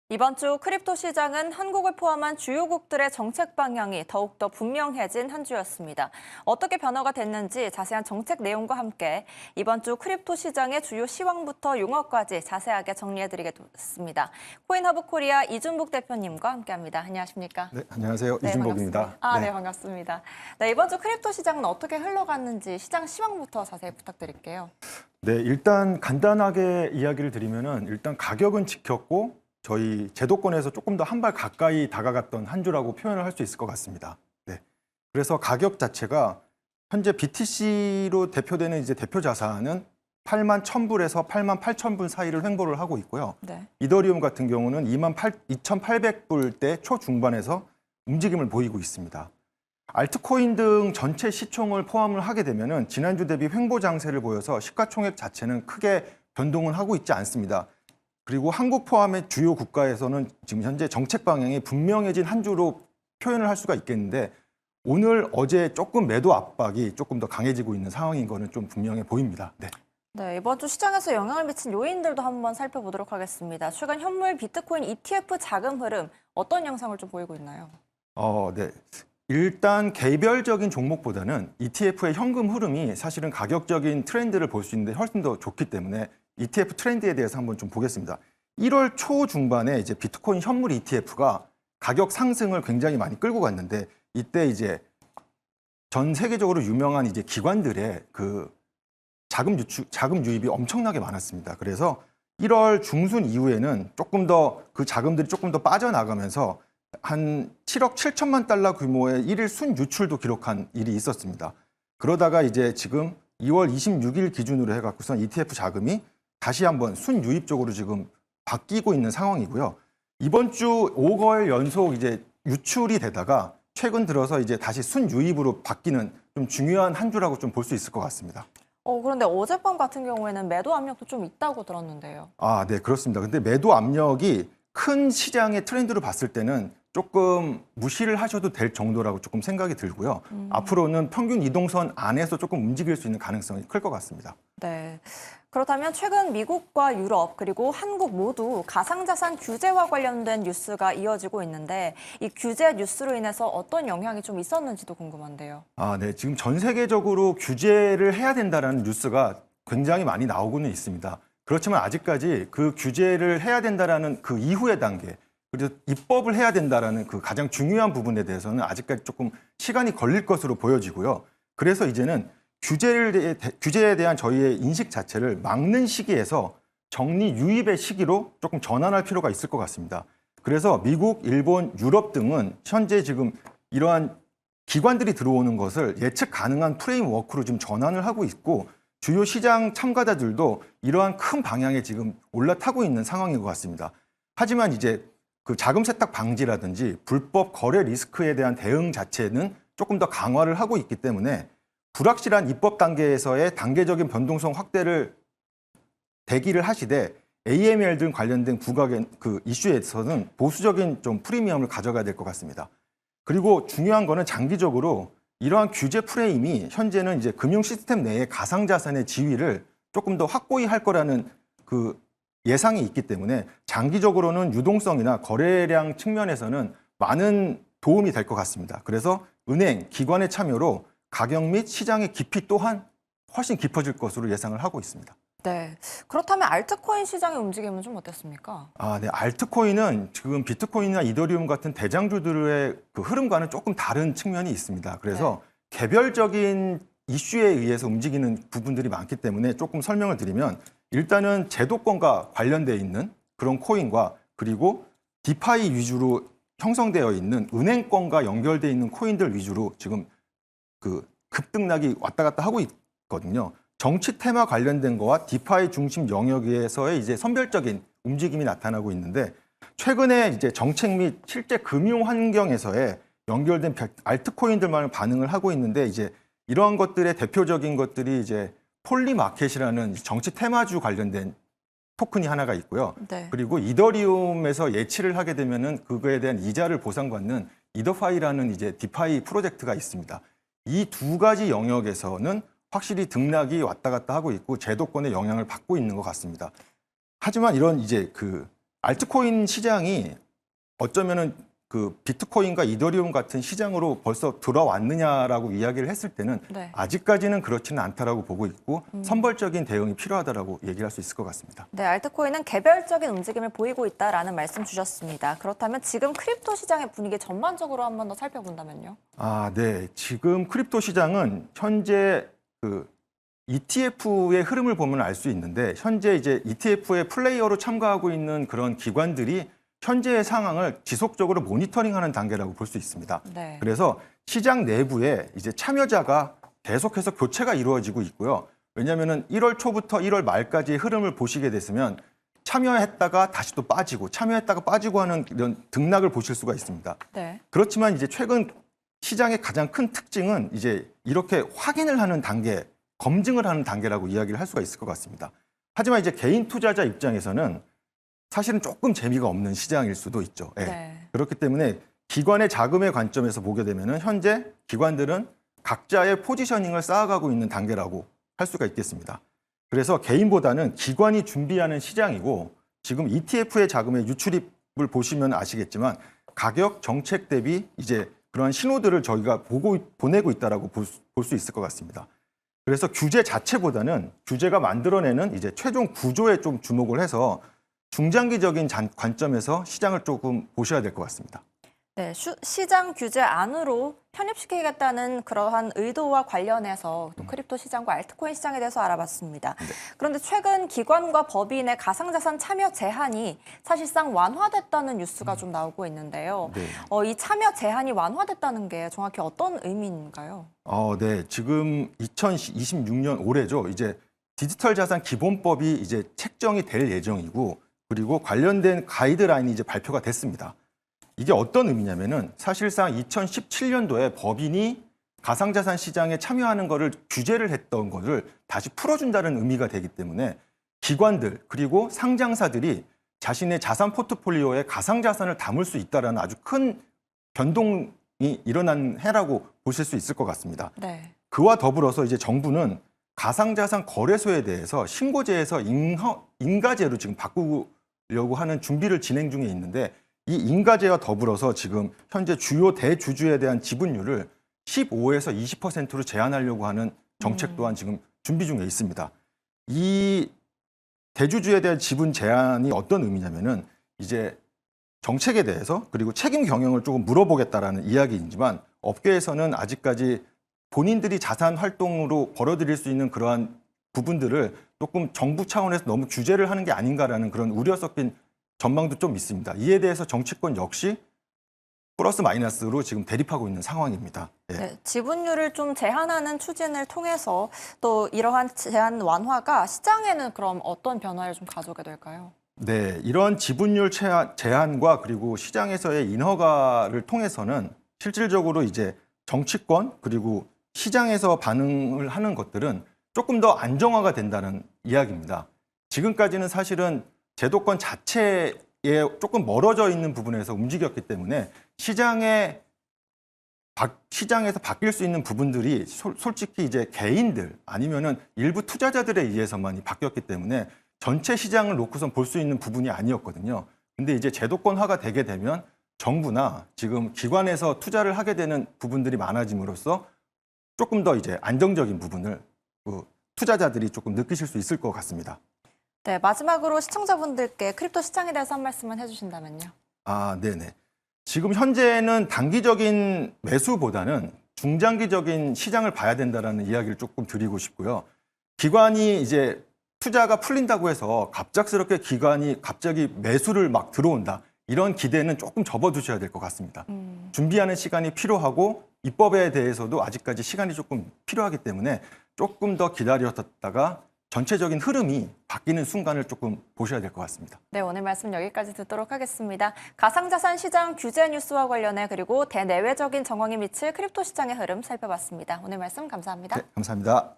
이번 주 크립토 시장은 한국을 포함한 주요국들의 정책 방향이 더욱더 분명해진 한 주였습니다. 어떻게 변화가 됐는지 자세한 정책 내용과 함께 이번 주 크립토 시장의 주요 시황부터 용어까지 자세하게 정리해드리겠습니다. 코인허브 코리아 이준복 대표님과 함께합니다. 안녕하십니까? 네, 안녕하세요. 네, 이준복입니다. 반갑습니다. 네, 반갑습니다. 네, 이번 주 크립토 시장은 어떻게 흘러갔는지 시장 시황부터 자세히 부탁드릴게요. 네, 일단 간단하게 이야기를 드리면은 일단 가격은 지켰고 저희 제도권에서 조금 더 한 발 가까이 다가갔던 한 주라고 표현을 할 수 있을 것 같습니다. 네. 그래서 가격 자체가 현재 BTC로 대표되는 이제 대표 자산은 8만 1,000불에서 8만 8,000불 사이를 횡보를 하고 있고요. 네. 이더리움 같은 경우는 2,800불대 초중반에서 움직임을 보이고 있습니다. 알트코인 등 전체 시총을 포함을 하게 되면은 지난주 대비 횡보 장세를 보여서 시가총액 자체는 크게 변동은 하고 있지 않습니다. 그리고 한국 포함의 주요 국가에서는 지금 현재 정책 방향이 분명해진 한 주로 표현을 할 수가 있겠는데 오늘 어제 조금 매도 압박이 조금 더 강해지고 있는 상황인 거는 좀 분명해 보입니다. 네. 네, 이번 주 시장에서 영향을 미친 요인들도 한번 살펴보도록 하겠습니다. 최근 현물 비트코인 ETF 자금 흐름 어떤 양상을 좀 보이고 있나요? 네. 일단 개별적인 종목보다는 ETF의 현금 흐름이 사실은 가격적인 트렌드를 볼 수 있는데 훨씬 더 좋기 때문에 ETF 트렌드에 대해서 한번 좀 보겠습니다. 1월 초 중반에 이제 비트코인 현물 ETF가 가격 상승을 굉장히 많이 끌고 갔는데 이때 이제 전 세계적으로 유명한 이제 기관들의 그 자금 유입이 엄청나게 많았습니다. 그래서 1월 중순 이후에는 조금 더 그 자금들이 조금 더 빠져나가면서 한 7억 7천만 달러 규모의 일일 순유출도 기록한 일이 있었습니다. 그러다가 이제 지금 2월 26일 기준으로 해갖고선 ETF 자금이 다시 한번 순유입 쪽으로 지금 바뀌고 있는 상황이고요. 이번 주 5거일 연속 이제 유출이 되다가 최근 들어서 이제 다시 순유입으로 바뀌는 좀 중요한 한 주라고 좀 볼 수 있을 것 같습니다. 그런데 어젯밤 같은 경우에는 매도 압력도 좀 있다고 들었는데요. 아, 네, 그렇습니다. 근데 매도 압력이 큰 시장의 트렌드로 봤을 때는 조금 무시를 하셔도 될 정도라고 조금 생각이 들고요. 앞으로는 평균 이동선 안에서 조금 움직일 수 있는 가능성이 클 것 같습니다. 네. 그렇다면 최근 미국과 유럽 그리고 한국 모두 가상자산 규제와 관련된 뉴스가 이어지고 있는데 이 규제 뉴스로 인해서 어떤 영향이 좀 있었는지도 궁금한데요. 아, 네. 지금 전 세계적으로 규제를 해야 된다라는 뉴스가 굉장히 많이 나오고는 있습니다. 그렇지만 아직까지 그 규제를 해야 된다라는 그 이후의 단계, 그리고 입법을 해야 된다라는 그 가장 중요한 부분에 대해서는 아직까지 조금 시간이 걸릴 것으로 보여지고요. 그래서 이제는 규제에 대한 저희의 인식 자체를 막는 시기에서 정리 유입의 시기로 조금 전환할 필요가 있을 것 같습니다. 그래서 미국, 일본, 유럽 등은 현재 지금 이러한 기관들이 들어오는 것을 예측 가능한 프레임워크로 지금 전환을 하고 있고 주요 시장 참가자들도 이러한 큰 방향에 지금 올라타고 있는 상황인 것 같습니다. 하지만 이제 그 자금 세탁 방지라든지 불법 거래 리스크에 대한 대응 자체는 조금 더 강화를 하고 있기 때문에 불확실한 입법 단계에서의 단계적인 변동성 확대를 대기를 하시되 AML 등 관련된 부각의 그 이슈에서는 보수적인 좀 프리미엄을 가져가야 될 것 같습니다. 그리고 중요한 거는 장기적으로 이러한 규제 프레임이 현재는 이제 금융 시스템 내의 가상자산의 지위를 조금 더 확고히 할 거라는 그 예상이 있기 때문에 장기적으로는 유동성이나 거래량 측면에서는 많은 도움이 될 것 같습니다. 그래서 은행, 기관의 참여로 가격 및 시장의 깊이 또한 훨씬 깊어질 것으로 예상을 하고 있습니다. 네. 그렇다면 알트코인 시장의 움직임은 좀 어땠습니까? 아, 네. 알트코인은 지금 비트코인이나 이더리움 같은 대장주들의 그 흐름과는 조금 다른 측면이 있습니다. 그래서 개별적인 이슈에 의해서 움직이는 부분들이 많기 때문에 조금 설명을 드리면 일단은 제도권과 관련되어 있는 그런 코인과 그리고 디파이 위주로 형성되어 있는 은행권과 연결되어 있는 코인들 위주로 지금 그 급등락이 왔다 갔다 하고 있거든요. 정치 테마 관련된 거와 디파이 중심 영역에서의 이제 선별적인 움직임이 나타나고 있는데 최근에 이제 정책 및 실제 금융 환경에서의 연결된 알트코인들만 반응을 하고 있는데 이제 이러한 것들의 대표적인 것들이 이제 폴리마켓이라는 정치 테마주 관련된 토큰이 하나가 있고요. 네. 그리고 이더리움에서 예치를 하게 되면은 그거에 대한 이자를 보상받는 이더파이라는 이제 디파이 프로젝트가 있습니다. 이 두 가지 영역에서는 확실히 등락이 왔다 갔다 하고 있고 제도권의 영향을 받고 있는 것 같습니다. 하지만 이런 이제 그 알트코인 시장이 어쩌면은 그 비트코인과 이더리움 같은 시장으로 벌써 들어왔느냐라고 이야기를 했을 때는 네. 아직까지는 그렇지는 않다라고 보고 있고 선벌적인 대응이 필요하다라고 얘기할 수 있을 것 같습니다. 네, 알트코인은 개별적인 움직임을 보이고 있다라는 말씀 주셨습니다. 그렇다면 지금 크립토 시장의 분위기 전반적으로 한 번 더 살펴본다면요? 네. 지금 크립토 시장은 현재 그 ETF의 흐름을 보면 알 수 있는데 현재 이제 ETF의 플레이어로 참가하고 있는 그런 기관들이 현재의 상황을 지속적으로 모니터링하는 단계라고 볼 수 있습니다. 네. 그래서 시장 내부에 이제 참여자가 계속해서 교체가 이루어지고 있고요. 왜냐하면은 1월 초부터 1월 말까지의 흐름을 보시게 됐으면 참여했다가 다시 또 빠지고 참여했다가 빠지고 하는 이런 등락을 보실 수가 있습니다. 네. 그렇지만 이제 최근 시장의 가장 큰 특징은 이제 이렇게 확인을 하는 단계, 검증을 하는 단계라고 이야기를 할 수가 있을 것 같습니다. 하지만 이제 개인 투자자 입장에서는 사실은 조금 재미가 없는 시장일 수도 있죠. 예. 네. 그렇기 때문에 기관의 자금의 관점에서 보게 되면은 현재 기관들은 각자의 포지셔닝을 쌓아가고 있는 단계라고 할 수가 있겠습니다. 그래서 개인보다는 기관이 준비하는 시장이고 지금 ETF의 자금의 유출입을 보시면 아시겠지만 가격 정책 대비 이제 그러한 신호들을 저희가 보내고 있다라고 볼 수 있을 것 같습니다. 그래서 규제 자체보다는 규제가 만들어내는 이제 최종 구조에 좀 주목을 해서 중장기적인 관점에서 시장을 조금 보셔야 될 것 같습니다. 네, 시장 규제 안으로 편입시키겠다는 그러한 의도와 관련해서 또 크립토 시장과 알트코인 시장에 대해서 알아봤습니다. 네. 그런데 최근 기관과 법인의 가상자산 참여 제한이 사실상 완화됐다는 뉴스가 좀 나오고 있는데요. 네. 이 참여 제한이 완화됐다는 게 정확히 어떤 의미인가요? 네. 지금 2026년 올해죠. 이제 디지털 자산 기본법이 이제 책정이 될 예정이고 그리고 관련된 가이드라인이 이제 발표가 됐습니다. 이게 어떤 의미냐면은 사실상 2017년도에 법인이 가상자산 시장에 참여하는 것을 규제를 했던 것을 다시 풀어준다는 의미가 되기 때문에 기관들 그리고 상장사들이 자신의 자산 포트폴리오에 가상자산을 담을 수 있다는 아주 큰 변동이 일어난 해라고 보실 수 있을 것 같습니다. 네. 그와 더불어서 이제 정부는 가상자산 거래소에 대해서 신고제에서 인가제로 지금 바꾸려고 하는 준비를 진행 중에 있는데 이 인가제와 더불어서 지금 현재 주요 대주주에 대한 지분율을 15에서 20%로 제한하려고 하는 정책 또한 지금 준비 중에 있습니다. 이 대주주에 대한 지분 제한이 어떤 의미냐면은 이제 정책에 대해서 그리고 책임 경영을 조금 물어보겠다라는 이야기이지만 업계에서는 아직까지 본인들이 자산 활동으로 벌어들일 수 있는 그러한 부분들을 조금 정부 차원에서 너무 규제를 하는 게 아닌가라는 그런 우려 섞인 전망도 좀 있습니다. 이에 대해서 정치권 역시 플러스 마이너스로 지금 대립하고 있는 상황입니다. 예. 네, 지분율을 좀 제한하는 추진을 통해서 또 이러한 제한 완화가 시장에는 그럼 어떤 변화를 좀 가져오게 될까요? 네, 이런 지분율 제한과 그리고 시장에서의 인허가를 통해서는 실질적으로 이제 정치권 그리고 시장에서 반응을 하는 것들은 조금 더 안정화가 된다는 이야기입니다. 지금까지는 사실은 제도권 자체에 조금 멀어져 있는 부분에서 움직였기 때문에 시장에서 바뀔 수 있는 부분들이 솔직히 이제 개인들 아니면은 일부 투자자들에 의해서만 바뀌었기 때문에 전체 시장을 놓고선 볼 수 있는 부분이 아니었거든요. 근데 이제 제도권화가 되게 되면 정부나 지금 기관에서 투자를 하게 되는 부분들이 많아짐으로써 조금 더 이제 안정적인 부분을 투자자들이 조금 느끼실 수 있을 것 같습니다. 네, 마지막으로 시청자분들께 크립토 시장에 대해서 한 말씀만 해주신다면요. 네네. 지금 현재는 단기적인 매수보다는 중장기적인 시장을 봐야 된다는 이야기를 조금 드리고 싶고요. 기관이 이제 투자가 풀린다고 해서 갑작스럽게 기관이 갑자기 매수를 막 들어온다. 이런 기대는 조금 접어두셔야 될 것 같습니다. 준비하는 시간이 필요하고 입법에 대해서도 아직까지 시간이 조금 필요하기 때문에 조금 더 기다렸다가 전체적인 흐름이 바뀌는 순간을 조금 보셔야 될 것 같습니다. 네, 오늘 말씀 여기까지 듣도록 하겠습니다. 가상자산 시장 규제 뉴스와 관련해 그리고 대내외적인 정황이 미칠 크립토 시장의 흐름 살펴봤습니다. 오늘 말씀 감사합니다. 네, 감사합니다.